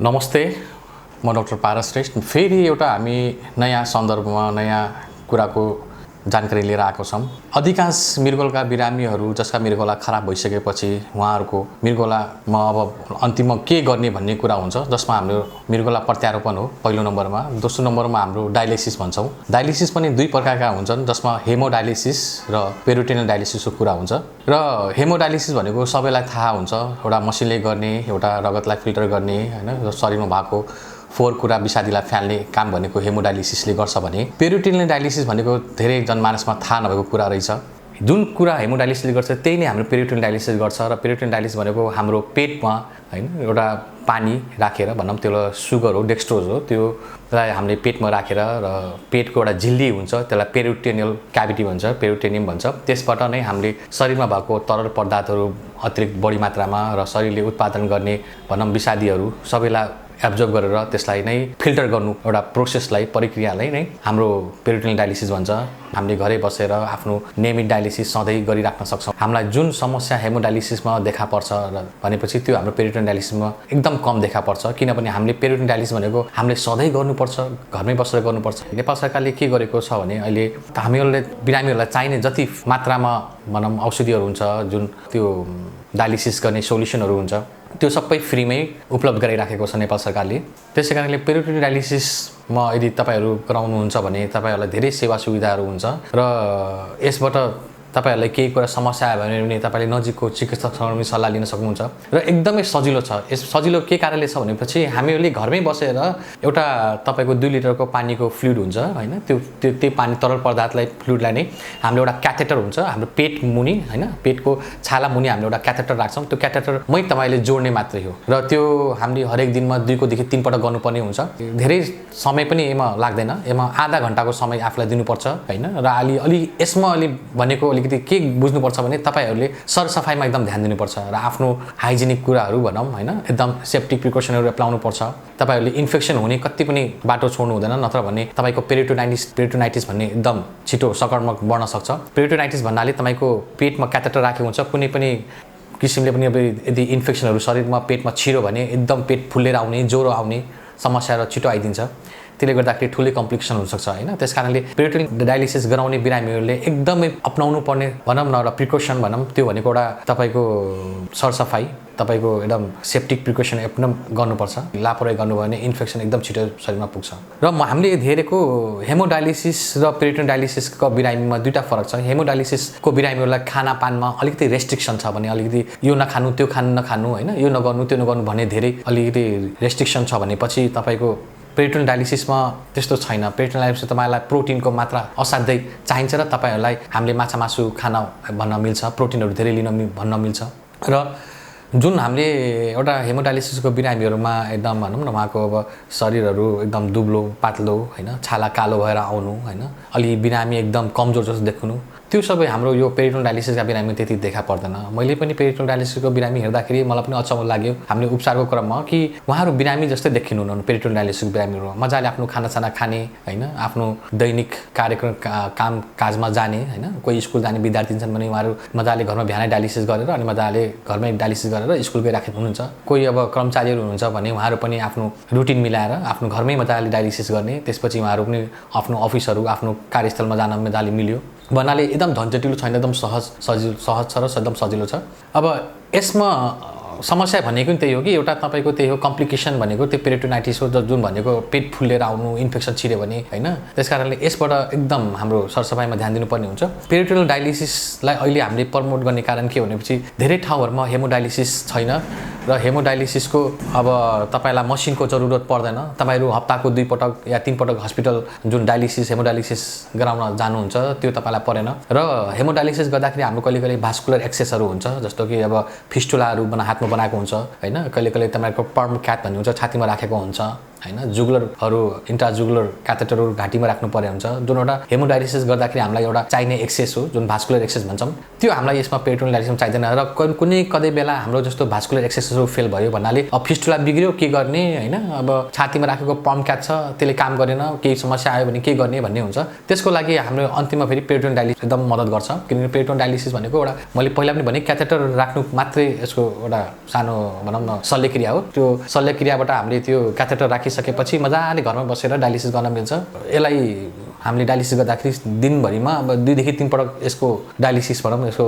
नमस्ते, म डाक्टर पारस श्रेष्ठ फेरि एउटा हामी नयाँ सन्दर्भमा नयाँ कुराको जानकारी लिएर आएको छौँ। अधिकांश मृगौलाका बिरामीहरू जसका मृगौला खराब भइसकेपछि उहाँहरूको मृगौलामा अब अन्तिममा के गर्ने भन्ने कुरा हुन्छ, जसमा हाम्रो मृगौला प्रत्यारोपण हो पहिलो नम्बरमा। दोस्रो नम्बरमा हाम्रो डायलिसिस भन्छौँ। डायलिसिस पनि दुई प्रकारका हुन्छन्, जसमा हेमोडायलिसिस र पेरिटोनियल डायलिसिसको कुरा हुन्छ। र हेमोडायलिसिस भनेको सबैलाई थाहा हुन्छ, एउटा मसिनले गर्ने, एउटा रगतलाई फिल्टर गर्ने, हैन, शरीरमा भएको फोहोर कुरा विषादीलाई फाल्ने काम भनेको हेमोडायलिसिसले गर्छ भने पेरिटोनियल डायलिसिस भनेको धेरै जनमानसमा थाहा नभएको कुरा रहेछ। जुन कुरा हेमोडायलिसिसले गर्छ त्यही नै हाम्रो पेरिटोनियल डायलिसिस गर्छ। र पेरिटोनियल डायलिसिस भनेको हाम्रो पेटमा हैन एउटा पानी राखेर भनौँ, त्यसलाई सुगर हो, डेक्स्ट्रोज हो, त्यसलाई हामीले पेटमा राखेर र पेटको एउटा झिल्ली हुन्छ, त्यसलाई पेरिटोनियल क्याभिटी भन्छ, पेरिटोनियम भन्छ। त्यसबाट नै हामीले शरीरमा भएको तरल पदार्थहरू अतिरिक्त बढी मात्रामा र शरीरले उत्पादन गर्ने भनौँ विषादीहरू सबैलाई एब्जर्ब गरेर त्यसलाई नै फिल्टर गर्नु एउटा प्रोसेसलाई, प्रक्रियालाई नै हाम्रो पेरिटोनियल डायलिसिस भन्छ। हामीले घरै बसेर आफ्नो नियमित डायलिसिस सधैँ गरिराख्न सक्छौँ। हामीलाई जुन समस्या हेमोडायलिसिसमा देखा पर्छ भनेपछि त्यो हाम्रो पेरिटोनियल डायलिसिसमा एकदम कम देखा पर्छ, किनभने हामीले पेरिटोनियल डायलिसिस भनेको हामीले सधैँ गर्नुपर्छ, घरमै बसेर गर्नुपर्छ। नेपाल सरकारले के गरेको छ भने अहिले हामीहरूले बिरामीहरूलाई चाहिने जति मात्रामा भनौँ औषधिहरू हुन्छ, जुन त्यो डायलिसिस गर्ने सोल्युसनहरू हुन्छ, त्यो सबै फ्रीमै उपलब्ध गराइराखेको छ नेपाल सरकारले। त्यसै कारणले पेरिटोनियल डायलिसिसमा यदि तपाईँहरू गराउनुहुन्छ भने तपाईँहरूलाई धेरै सेवा सुविधाहरू हुन्छ र यसबाट तपाईहरुलाई केही कुरा समस्या आयो भने तपाईले नजिकको चिकित्सकसँग पनि सल्लाह लिन सक्नुहुन्छ र एकदमै सजिलो छ। यस सजिलो के कारणले छ भनेपछि हामीहरूले घरमै बसेर एउटा तपाईको 2 लिटरको पानीको फ्लुइड हुन्छ हैन, त्यो पानी तरल पदार्थलाई फ्लुइडलाई नै हामीले एउटा क्याथेटर हुन्छ हाम्रो पेट मुनि हैन, पेटको छाला मुनि हामीले एउटा क्याथेटर राख्छौं। त्यो क्याथेटर मै तपाईले जोड्ने मात्रै हो र त्यो हामीले हरेक दिनमा 2 को देखि 3 पटक गर्नुपर्ने हुन्छ। धेरै समय पनि एमा लाग्दैन, एमा आधा घण्टाको समय आफुलाई दिनुपर्छ हैन। र अलि यसमा अलि भनेको अलिकति के बुझ्नुपर्छ भने तपाईहरुले सरसफाइमा एकदम ध्यान दिनुपर्छ र आफ्नो हाइजिनिक कुराहरु भनौं हैन, एकदम सेफ्टी प्रिकसनहरु अप्लाउनु पर्छ। तपाईहरुले इन्फेक्सन हुने कति पनि बाटो छोड्नु हुँदैन, नत्र भने तपाईको पेरिटोनाइटिस भन्ने एकदम छिटो संक्रमण बढ्न सक्छ। पेरिटोनाइटिस भन्नाले तपाईको पेटमा क्याथेटर राखेको हुन्छ, कुनै पनि किसिमले पनि अब यदि इन्फेक्सनहरु शरीरमा पेटमा छिर्यो भने एकदम पेट फुल्लेर आउने, ज्वरो आउने समस्या र छिटो आइदिन्छ। त्यसले गर्दाखेरि ठूलै कम्प्लिकेसन हुन सक्छ हैन। त्यसकारणले पेरिटोनियल डायलिसिस गराउने बिरामीहरूले एकदमै अपनाउनु पर्ने भनौं न एउटा प्रिकसन भनौं, त्यो भनेको एउटा तपाईको सरसफाई, तपाईको एकदम सेफ्टी प्रिकसन एकदम गर्नुपर्छ। लापरवाही गर्नुभयो भने इन्फेक्सन एकदम छिटो शरीरमा पुग्छ। र हामीले धेरैको हेमोडायलिसिस र पेरिटोनियल डायलिसिसको बिरामीमा दुईटा फरक छ। हेमोडायलिसिसको बिरामीहरूलाई खानापानमा अलिकति रेस्ट्रिक्सन छ भने, अलिकति यो नखानु त्यो नखानु हैन, यो नगर्नु त्यो नगर्नु भन्ने धेरै अलिकति रेस्ट्रिक्सन छ भनेपछि तपाईको पेरिटोनियल डायलिसिसमा त्यस्तो छैन। पेरिटोनियल डायलिसिस तपाईलाई प्रोटिनको मात्रा असाध्यै चाहिन्छ र तपाईहरुलाई हामीले माछा मासु खान भन्न मिल्छ, प्रोटिनहरु धेरै लिन भन्न मिल्छ। र जुन हामीले एउटा हेमोडायलिसिसको बिरामीहरुमा एकदम भनौं न उहाँको अब शरीरहरु एकदम दुब्लो पातलो हैन, छाला कालो भएर आउनु हैन, अलि बिरामी एकदम कमजोर जस्तो देखुनु, त्यो सबै हाम्रो यो पेरिटोनियल डायलिसिसका बिरामी त्यति देखा पर्दैन। मैले पनि पेरिटोनियल डायलिसिसको बिरामी हेर्दाखेरि मलाई पनि अचम्म लाग्यो हामीले उपचारको क्रममा कि उहाँहरु बिरामी जस्तै देखिनुहुन्न। पेरिटोनियल डायलिसिसको बिरामीहरु मजाले आफ्नो खानासाना खाने हैन, आफ्नो दैनिक कार्यक्रम काम काजमा जाने हैन, कोही स्कुल जाने विद्यार्थी छन् भने उहाँहरु मजाले घरमा बिहानै डायलिसिस गरेर अनि मजाले घरमै डायलिसिस गरेर स्कुल गइराखेको हुनुहुन्छ। कोही अब कर्मचारीहरु हुनुहुन्छ भने उहाँहरु पनि आफ्नो रुटिन मिलाएर आफ्नो घरमै मजाले डायलिसिस गर्ने, त्यसपछि उहाँहरु पनि आफ्नो अफिसहरु आफ्नो कार्यस्थलमा जान मजाले मिल्यो भन्नाले एकदम झन्झटिलो छैन, एकदम सहज छ र एकदम सजिलो छ। अब यसमा समस्या भनेको त्यही हो कि एउटा तपाईको त्यही हो कम्प्लिकेसन भनेको त्यो पेरिटोनाइटिस हो, जुन भनेको पेट फुल्लेर आउनु, इन्फेक्सन छिर्यो भने हैन। त्यसकारणले यसबाट एकदम हाम्रो सरसफाइमा ध्यान दिनुपर्ने हुन्छ। पेरिटोनियल डायलिसिसलाई अहिले हामीले प्रमोट गर्ने कारण के भनेपछि धेरै ठाउँहरुमा हेमोडायलिसिस छैन र हेमोडायलिसिसको अब तपाईलाई मसिनको जरुरत पर्दैन। तपाईहरु हप्ताको 2 पटक या 3 पटक हस्पिटल जुन डायलिसिस हेमोडायलिसिस गराउन जानुहुन्छ त्यो तपाईलाई परेन। र हेमोडायलिसिस गर्दाखेरि हाम्रो कहिलेकहिले भास्कुलर एक्सेसहरु हुन्छ, जस्तो कि अब फिस्टुलाहरु हातमा बनाएको हुन्छ हैन, कहिलेकहिले तपाईको पर्म क्याथ भन्ने हुन्छ, छातीमा राखेको हुन्छ हैन जुगुलरहरू इन्ट्राजुगुलर क्याथेटरहरू घाँटीमा राख्नु पर्ने हुन्छ जुन एउटा हेमोडायलिसिस गर्दाखेरि हामीलाई एउटा चाहिने एक्सेस हो जुन भास्कुलर एक्सेस भन्छौँ त्यो हामीलाई यसमा पेरिटोनियल डायलिसिसमा चाहिँदैन र कुनै कतै बेला हाम्रो जस्तो भास्कुलर एक्सेसहरू फेल भयो भन्नाले अब फिस्टुला बिग्रियो के गर्ने हैन अब छातीमा राखेको पम्प क्याच छ त्यसले काम गरेन केही समस्या आयो भने के गर्ने भन्ने हुन्छ त्यसको लागि हाम्रो अन्तिममा फेरि पेरिटोनियल डायलिसिस एकदम मद्दत गर्छ किनकि पेरिटोनियल डायलिसिस भनेको एउटा मैले पहिला पनि भने क्याथेटर राख्नु मात्रै यसको एउटा सानो भनौँ न शल्यक्रिया हो त्यो शल्यक्रियाबाट हामीले त्यो क्याथेटर राखिसकेपछि मजाले घरमा बसेर डायलिसिस गर्न मिल्छ यसलाई हामीले डायलिसिस गर्दाखेरि दिनभरिमा अब 2 देखि 3 पटक यसको डायलिसिस भनौँ यसको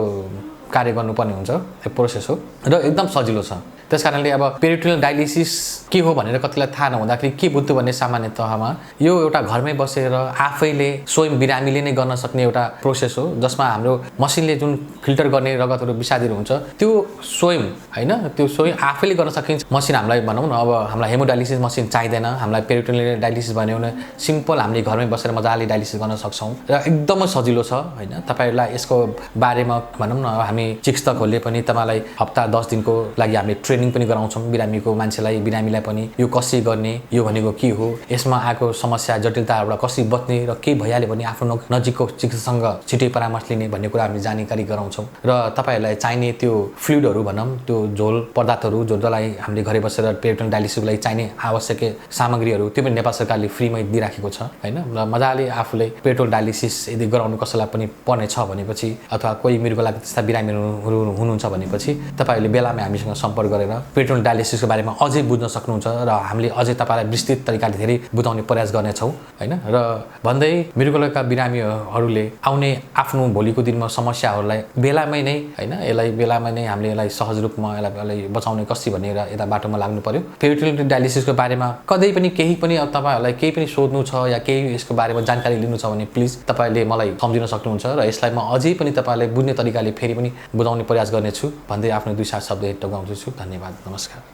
कार्य गर्नुपर्ने हुन्छ यो प्रोसेस हो र एकदम सजिलो छ त्यसकारणले अब पेरिटोनियल डायलिसिस के हो भनेर कतिलाई थाहा नहुँदाखेरि के बुझ्नु भन्ने सामान्यतःमा यो एउटा घरमै बसेर आफैले स्वयं बिरामीले नै गर्न सक्ने एउटा प्रोसेस हो जसमा हाम्रो मसिनले जुन फिल्टर गर्ने रगतहरू विषादीहरू हुन्छ त्यो स्वयं हैन त्यो स्वयं आफैले गर्न सकिन्छ मसिन हामीलाई भनौँ न अब हामीलाई हेमोडायलिसिस मसिन चाहिँदैन हामीलाई पेरिटोनियल डायलिसिस भन्यो भने सिम्पल हामीले घरमै बसेर मजाले डायलिसिस गर्न सक्छौँ र एकदमै सजिलो छ हैन तपाईहरुलाई यसको बारेमा भनौँ न हामी चिकित्सकहरूले पनि तपाईलाई हप्ता 10 दिनको लागि हामीले ट्रेनिङ पनि गराउँछौँ बिरामीको मान्छेलाई बिरामीलाई पनि यो कसरी गर्ने यो भनेको के हो यसमा आएको समस्या जटिलताबाट कसरी बच्ने र के भइहाल्यो भने आफ्नो नजिकको चिकित्सकसँग छिटै परामर्श लिने भन्ने कुरा हामी जानकारी गराउँछौँ र तपाईहरुलाई चाहिने त्यो फ्लुइडहरू भनौँ त्यो झोल पदार्थहरू जसलाई हामीले घरै बसेर पेरिटोनियल डायलिसिसको लागि चाहिने आवश्यक सामग्रीहरू त्यो पनि नेपाल सरकारले फ्रीमै दिइराखेको छ हैन र मजाले आफूले पेरिटोनियल डायलिसिस यदि गराउनु कसैलाई पनि पर्ने छ भनेपछि अथवा कोही मृगको लागि त्यस्ता बिरामीहरू हुनुहुन्छ भनेपछि तपाईहरुले बेलामा हामीसँग सम्पर्क गरेर पेरिटोनियल डायलिसिसको बारेमा अझै बुझ्न सक्नुहुन्छ र हामीले अझै तपाईलाई विस्तृत तरिकाले धेरै बुझाउने प्रयास गर्नेछौँ हैन र भन्दै मृगका बिरामीहरूले आउने आफ्नो भोलिको दिनमा समस्याहरूलाई बेलामै नै हैन यसलाई बेलामै नै हामीले यसलाई सहज रूपमा यसलाई बचाउने कसरी भनेर यता बाटोमा लाग्नु पर्यो पेरिटोनियल डायलिसिसको बारेमा कतै पनि केही पनि अब तपाईहरुलाई केही पनि सोध्नु छ या केही यसको बारेमा जानकारी लिनु छ भने प्लिज तपाईले मलाई सम्झिन सक्नुहुन्छ र यसलाई म अझै पनि तपाईलाई बुझ्ने तरिकाले फेरि पनि बुझाउने प्रयास गर्नेछु भन्दै आफ्नो 2 शब्द टोकाउँछु धन्यवाद नमस्कार